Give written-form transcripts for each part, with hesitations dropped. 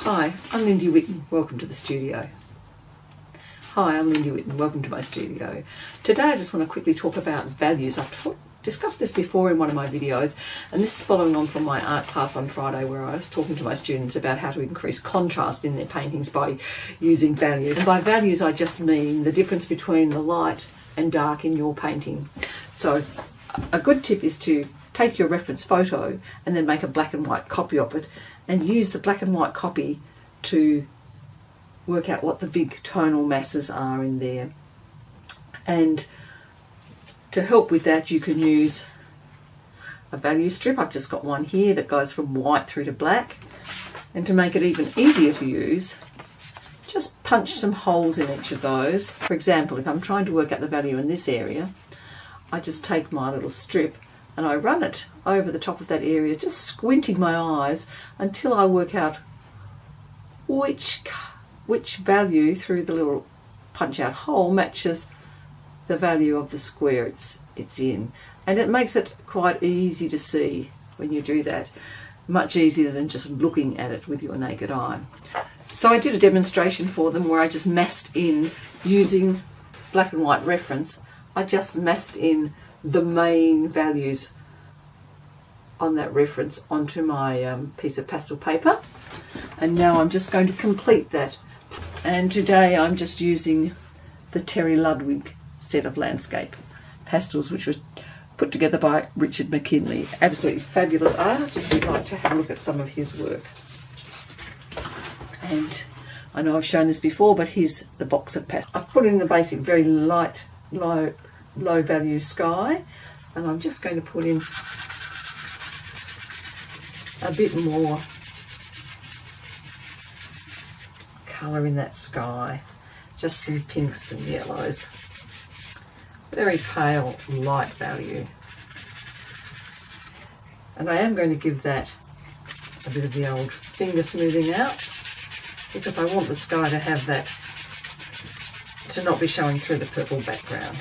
Hi, I'm Lindy Whitten. Welcome to the studio. Hi, I'm Lindy Whitten. Welcome to my studio. Today I just want to quickly talk about values. I've discussed this before in one of my videos, and this is following on from my art class on Friday where I was talking to my students about how to increase contrast in their paintings by using values. And by values I just mean the difference between the light and dark in your painting. So a good tip is to take your reference photo and then make a black and white copy of it and use the black and white copy to work out what the big tonal masses are in there. And to help with that you can use a value strip. I've just got one here that goes from white through to black, and to make it even easier to use, just punch some holes in each of those. For example, if I'm trying to work out the value in this area, I just take my little strip and I run it over the top of that area, just squinting my eyes until I work out which value through the little punch out hole matches the value of the square it's in. And it makes it quite easy to see when you do that, much easier than just looking at it with your naked eye. So I did a demonstration for them where I just masked in, using black and white reference, I just masked in the main values on that reference onto my piece of pastel paper, and now I'm just going to complete that. And today I'm just using the Terry Ludwig set of landscape pastels, which was put together by Richard McKinley, absolutely fabulous artist if you'd like to have a look at some of his work. And I know I've shown this before, but here's the box of pastels. I've put in the basic very light low value sky, and I'm just going to put in a bit more colour in that sky, just some pinks and yellows, very pale light value. And I am going to give that a bit of the old finger smoothing out, because I want the sky to have that, to not be showing through the purple background.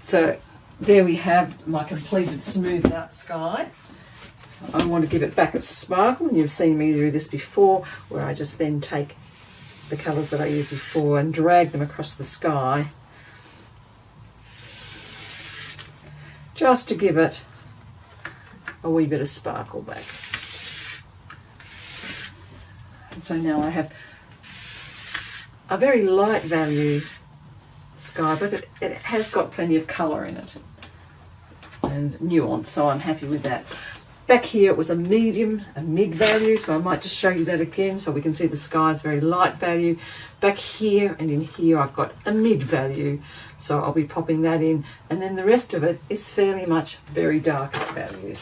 So there we have my completed smoothed out sky. I want to give it back its sparkle, and you've seen me do this before, where I just then take the colours that I used before and drag them across the sky, just to give it a wee bit of sparkle back. And so now I have a very light value sky, but it has got plenty of colour in it and nuance, so I'm happy with that. Back here it was a mid value, so I might just show you that again so we can see the sky's very light value. Back here and in here I've got a mid value, so I'll be popping that in, and then the rest of it is fairly much very darkest values.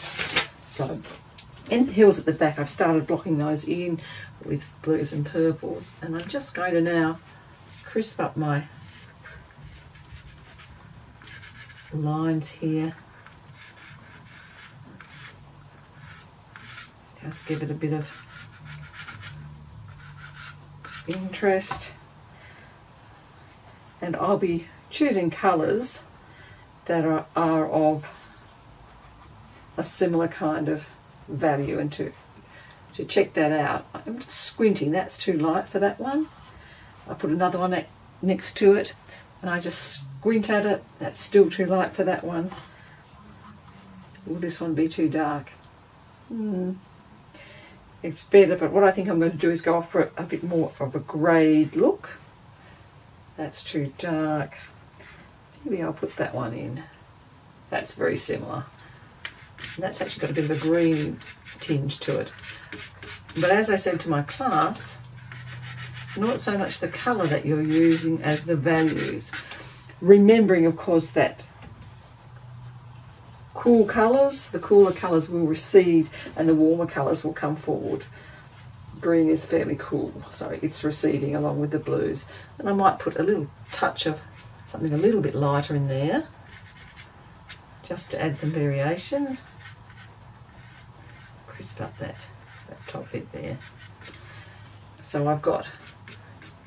So in the hills at the back I've started blocking those in with blues and purples, and I'm just going to now crisp up my lines here. Just give it a bit of interest, and I'll be choosing colours that are of a similar kind of value. And to check that out, I'm just squinting, that's too light for that one. I put another one next to it and I just squint at it, that's still too light for that one. Will this one be too dark? It's better, but what I think I'm going to do is go off for a bit more of a greyed look. That's too dark. Maybe I'll put that one in. That's very similar. And that's actually got a bit of a green tinge to it. But as I said to my class, it's not so much the colour that you're using as the values. Remembering, of course, that cool colours, the cooler colours will recede and the warmer colours will come forward. Green is fairly cool, so it's receding along with the blues. And I might put a little touch of something a little bit lighter in there, just to add some variation. crisp up that top bit there. So I've got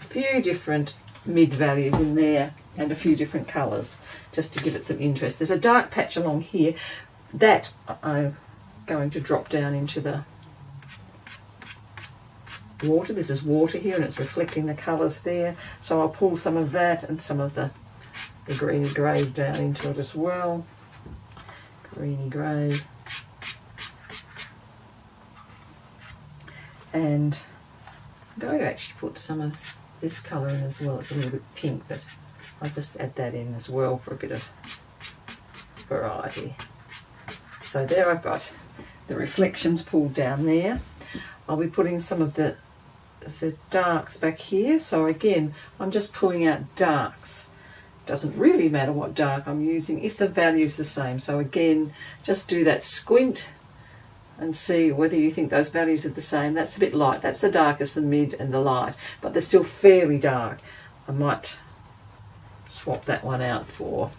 a few different mid values in there and a few different colours just to give it some interest. There's a dark patch along here that I'm going to drop down into the water. This is water here and it's reflecting the colours there, so I'll pull some of that and some of the greeny grey down into it as well. Greeny grey. And I'm going to actually put some of this colour in as well. It's a little bit pink, but I'll just add that in as well for a bit of variety. So there I've got the reflections pulled down there. I'll be putting some of the darks back here. So again, I'm just pulling out darks. Doesn't really matter what dark I'm using if the value's the same. So again, just do that squint and see whether you think those values are the same. That's a bit light. That's the darkest, the mid and the light, but they're still fairly dark. I might swap that one out for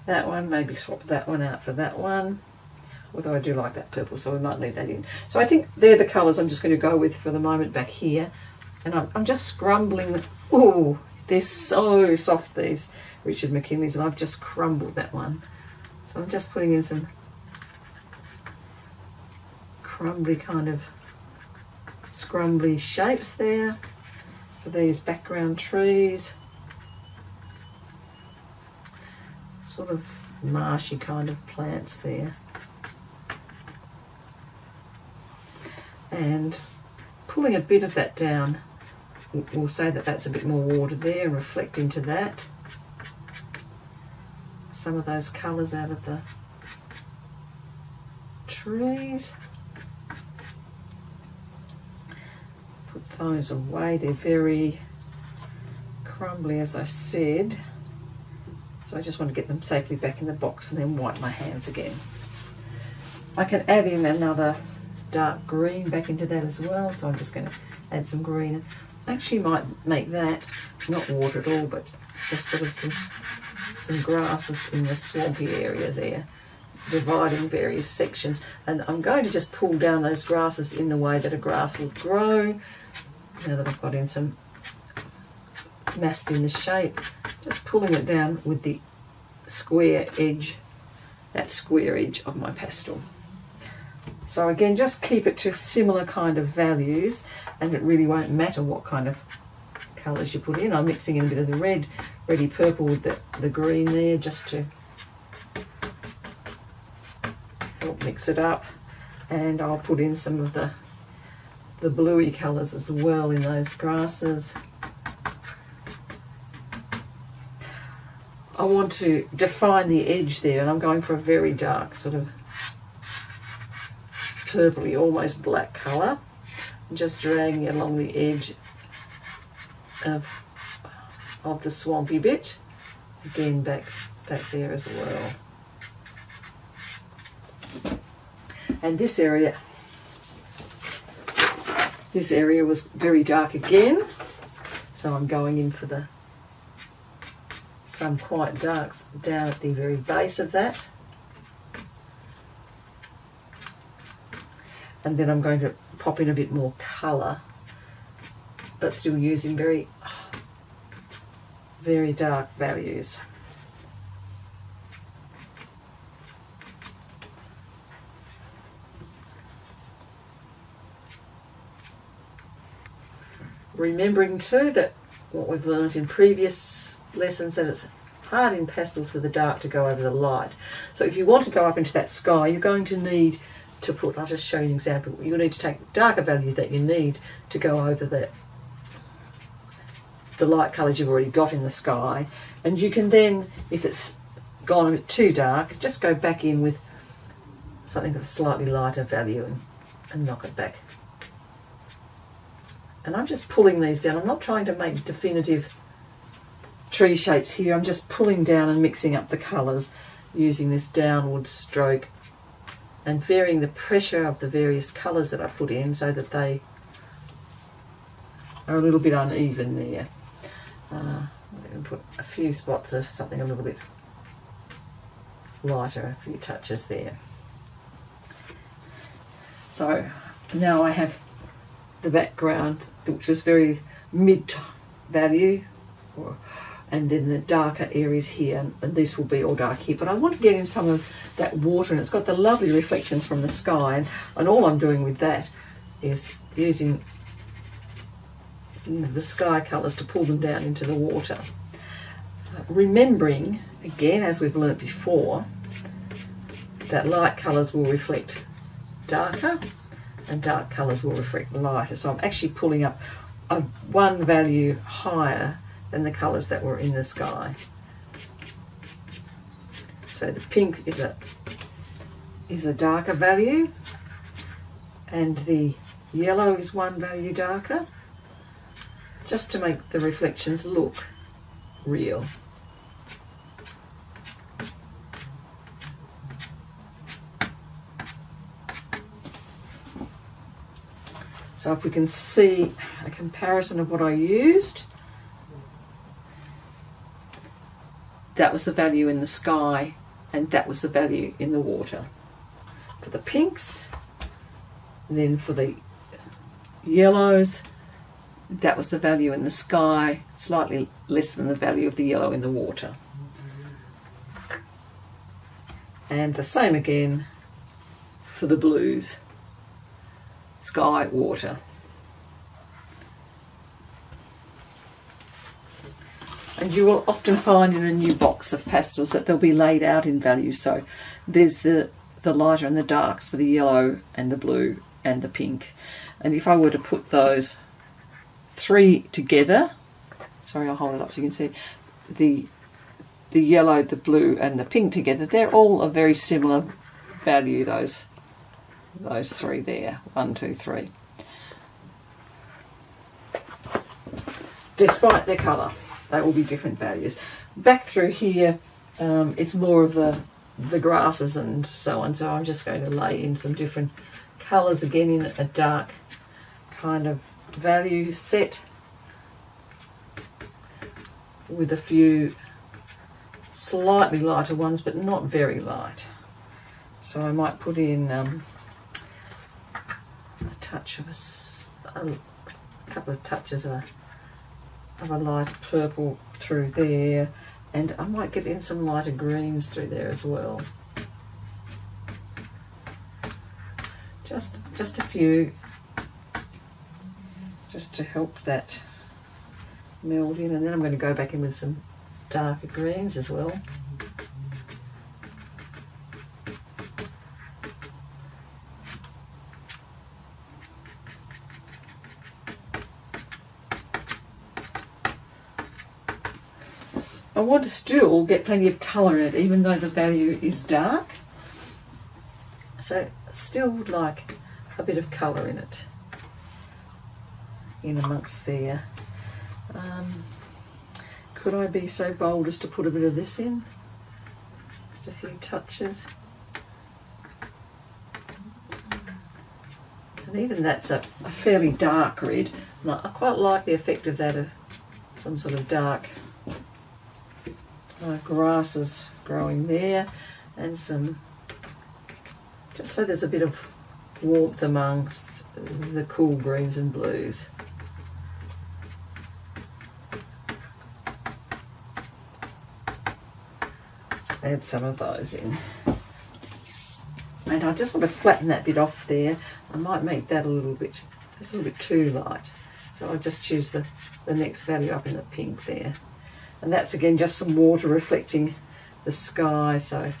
that one, maybe swap that one out for that one, although I do like that purple, so we might leave that in. So I think they're the colours I'm just going to go with for the moment back here. And I'm just scrumbling the, oh, they're so soft, these Richard McKinleys, and I've just crumbled that one. So I'm just putting in some crumbly kind of scrumbly shapes there for these background trees. Sort of marshy kind of plants there. And pulling a bit of that down, we'll say that that's a bit more water there and reflect into that. Some of those colours out of the trees. Put those away, they're very crumbly as I said. So I just want to get them safely back in the box and then wipe my hands again. I can add in another dark green back into that as well, so I'm just going to add some green. I actually might make that not water at all, but just sort of some grasses in the swampy area there, dividing various sections. And I'm going to just pull down those grasses in the way that a grass would grow. Now that I've got in some massed in the shape, just pulling it down with the square edge, that square edge of my pastel. So again, just keep it to similar kind of values, and it really won't matter what kind of colours you put in. I'm mixing in a bit of the red, reddy purple with the green there, just to help mix it up. And I'll put in some of the bluey colours as well in those grasses. I want to define the edge there, and I'm going for a very dark sort of purpley, almost black colour. Just dragging it along the edge of the swampy bit. Again, back there as well. And this area was very dark again, so I'm going in for some quite darks down at the very base of that. And then I'm going to pop in a bit more colour, but still using very, very dark values. Remembering too that what we've learned in previous lessons, that it's hard in pastels for the dark to go over the light. So if you want to go up into that sky, you're going to need to put, I'll just show you an example, you'll need to take the darker value that you need to go over the light colours you've already got in the sky, and you can then, if it's gone a bit too dark, just go back in with something of a slightly lighter value and knock it back. And I'm just pulling these down. I'm not trying to make definitive tree shapes here. I'm just pulling down and mixing up the colours using this downward stroke and varying the pressure of the various colours that I put in so that they are a little bit uneven there. I'm going to put a few spots of something a little bit lighter, a few touches there. So now I have the background, which is very mid value, and then the darker areas here, and this will be all dark here. But I want to get in some of that water, and it's got the lovely reflections from the sky, and all I'm doing with that is using the sky colours to pull them down into the water. Remembering, again, as we've learnt before, that light colours will reflect darker and dark colours will reflect lighter. So I'm actually pulling up one value higher than the colours that were in the sky. So the pink is a darker value, and the yellow is one value darker, just to make the reflections look real. So if we can see a comparison of what I used, that was the value in the sky and that was the value in the water. For the pinks, and then for the yellows, that was the value in the sky, slightly less than the value of the yellow in the water. And the same again for the blues. Sky, water. And you will often find in a new box of pastels that they'll be laid out in values. So there's the lighter and the darks for the yellow and the blue and the pink. And if I were to put those three together, sorry, I'll hold it up so you can see, the yellow, the blue and the pink together, they're all a very similar value, those three there, 1, 2, 3. Despite their colour, they will be different values. Back through here, it's more of the grasses and so on, so I'm just going to lay in some different colours again in a dark kind of value set with a few slightly lighter ones, but not very light. So I might put in a touch of a couple of touches of a light purple through there, and I might get in some lighter greens through there as well. Just a few, just to help that meld in, and then I'm going to go back in with some darker greens as well. I want to still get plenty of colour in it, even though the value is dark. So still would like a bit of colour in it, in amongst there. Could I be so bold as to put a bit of this in? Just a few touches. And even that's a fairly dark red. And I quite like the effect of that, of some sort of dark grasses growing there, and some, just so there's a bit of warmth amongst the cool greens and blues. Let's add some of those in. And I just want to flatten that bit off there. I might make that a little bit too light. So I'll just choose the next value up in the pink there. And that's again just some water reflecting the sky, so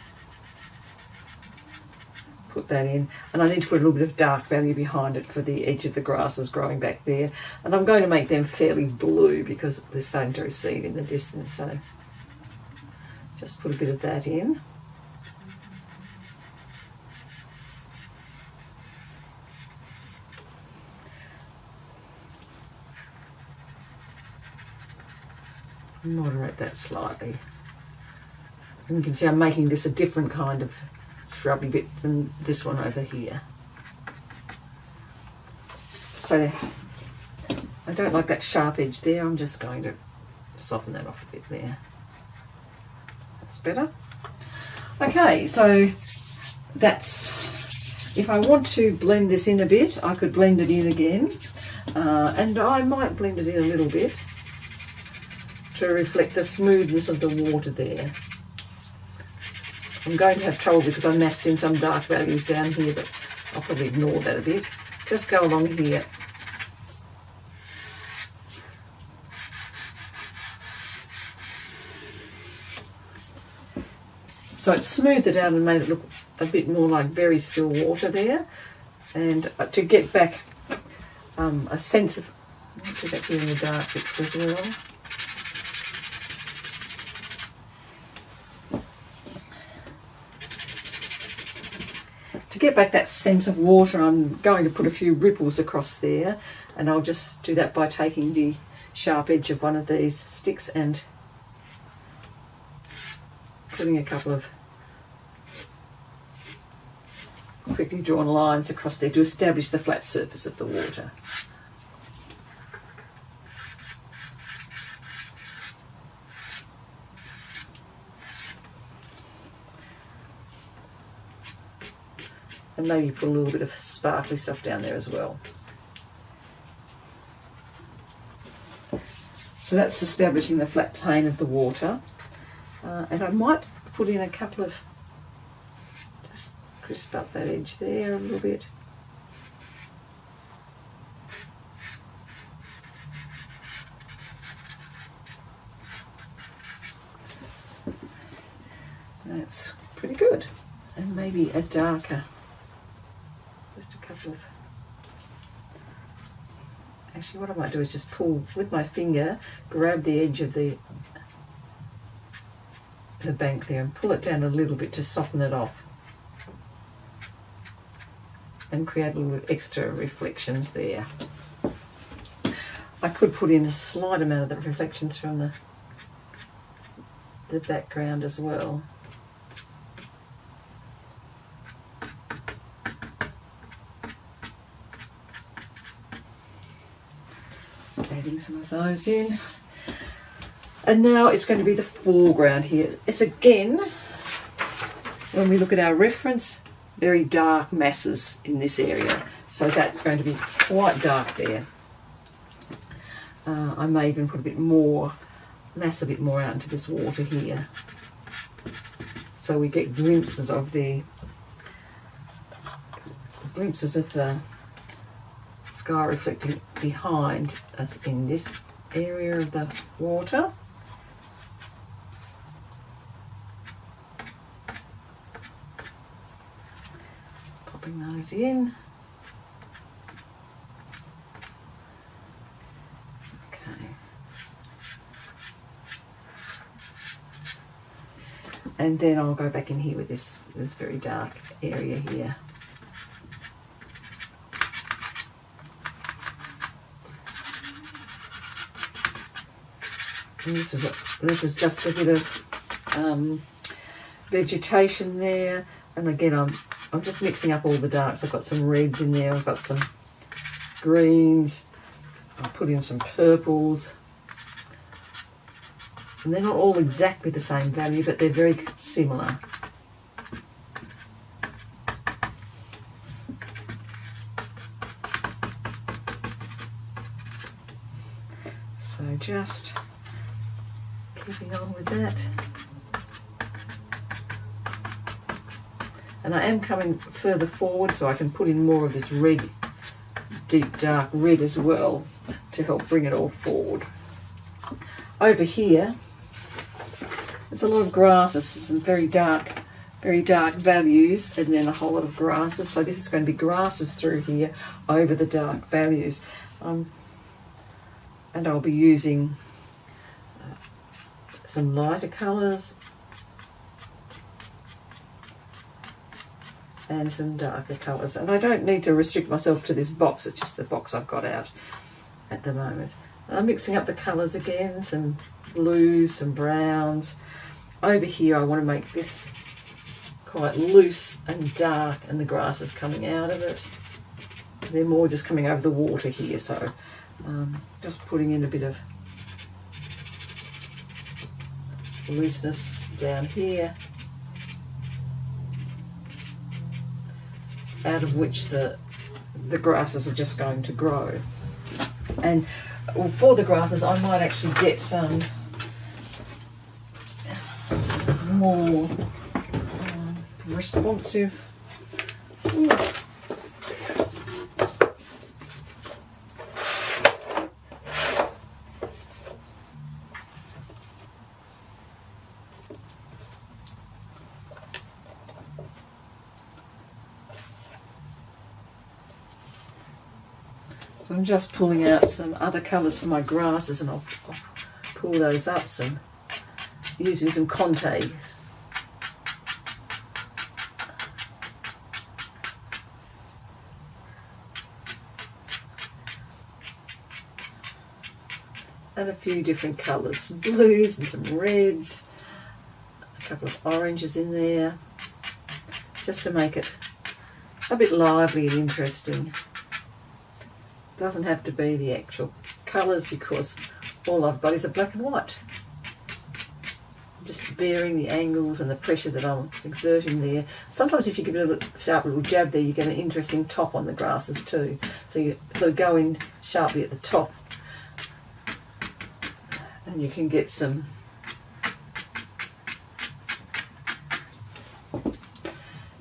put that in. And I need to put a little bit of dark value behind it for the edge of the grasses growing back there. And I'm going to make them fairly blue because they're starting to recede in the distance, so just put a bit of that in. Moderate that slightly. And you can see I'm making this a different kind of shrubby bit than this one over here. So I don't like that sharp edge there. I'm just going to soften that off a bit there. That's better. Okay, so that's If I want to blend this in a bit, I could blend it in again, and I might blend it in a little bit to reflect the smoothness of the water there. I'm going to have trouble because I massed in some dark values down here, but I'll probably ignore that a bit. Just go along here. So it smoothed it out and made it look a bit more like very still water there. And to get back a sense of, I'll do that here in the dark bits as well. To get back that sense of water, I'm going to put a few ripples across there, and I'll just do that by taking the sharp edge of one of these sticks and putting a couple of quickly drawn lines across there to establish the flat surface of the water. And maybe put a little bit of sparkly stuff down there as well. So that's establishing the flat plane of the water. And I might put in a couple of, just crisp up that edge there a little bit. That's pretty good. And maybe a darker, just a couple of, actually what I might do is just pull with my finger, grab the edge of the bank there and pull it down a little bit to soften it off and create a little extra reflections there. I could put in a slight amount of the reflections from the background as well. Just adding some of those in. And now it's going to be the foreground here. It's again, when we look at our reference, very dark masses in this area. So that's going to be quite dark there. I may even put a bit more, mass a bit more out into this water here. So we get glimpses of the sky reflecting behind us in this area of the water. Popping those in. Okay. And then I'll go back in here with this very dark area here. And this is just a bit of vegetation there, and again I'm just mixing up all the darks. I've got some reds in there, I've got some greens, I'll put in some purples, and they're not all exactly the same value, but they're very similar. So just keeping on with that. And I am coming further forward so I can put in more of this red, deep dark red as well to help bring it all forward. Over here, there's a lot of grasses, some very dark values, and then a whole lot of grasses. So this is going to be grasses through here over the dark values. And I'll be using some lighter colours and some darker colours. And I don't need to restrict myself to this box, it's just the box I've got out at the moment. I'm mixing up the colours again, some blues, some browns. Over here I want to make this quite loose and dark, and the grass is coming out of it. They're more just coming over the water here, so just putting in a bit of looseness down here. out of which the grasses are just going to grow. And for the grasses, I might actually get some more responsive. So I'm just pulling out some other colours for my grasses, and I'll pull those up using some contags. And a few different colours, some blues and some reds, a couple of oranges in there, just to make it a bit lively and interesting. Doesn't have to be the actual colours, because all I've got is a black and white. Just varying the angles and the pressure that I'm exerting there. Sometimes if you give it a sharp little jab there, you get an interesting top on the grasses too. So you sort of go in sharply at the top, and you can get some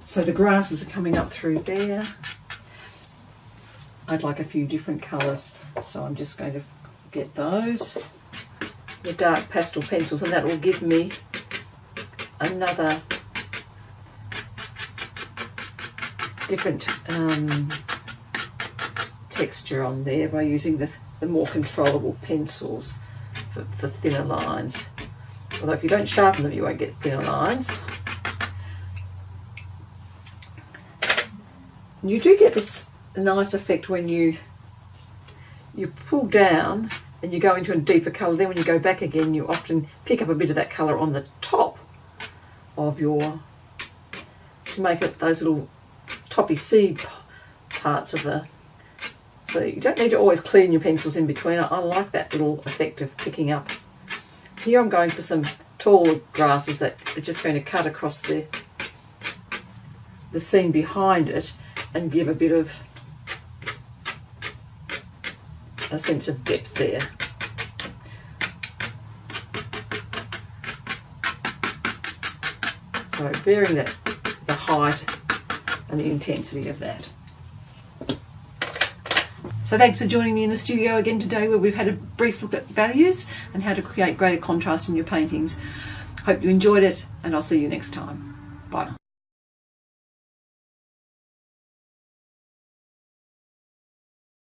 so the grasses are coming up through there. I'd like a few different colours, so I'm just going to get those, the dark pastel pencils, and that will give me another different texture on there by using the more controllable pencils for thinner lines. Although if you don't sharpen them, you won't get thinner lines. And you do get this nice effect when you pull down and you go into a deeper colour. Then when you go back again, you often pick up a bit of that colour on the top of your, to make it those little toppy seed parts of the, so you don't need to always clean your pencils in between. I like that little effect of picking up. Here I'm going for some taller grasses that are just going to cut across the scene behind it and give a bit of a sense of depth there. So varying the height and the intensity of that. So thanks for joining me in the studio again today, where we've had a brief look at values and how to create greater contrast in your paintings. Hope you enjoyed it, and I'll see you next time. Bye.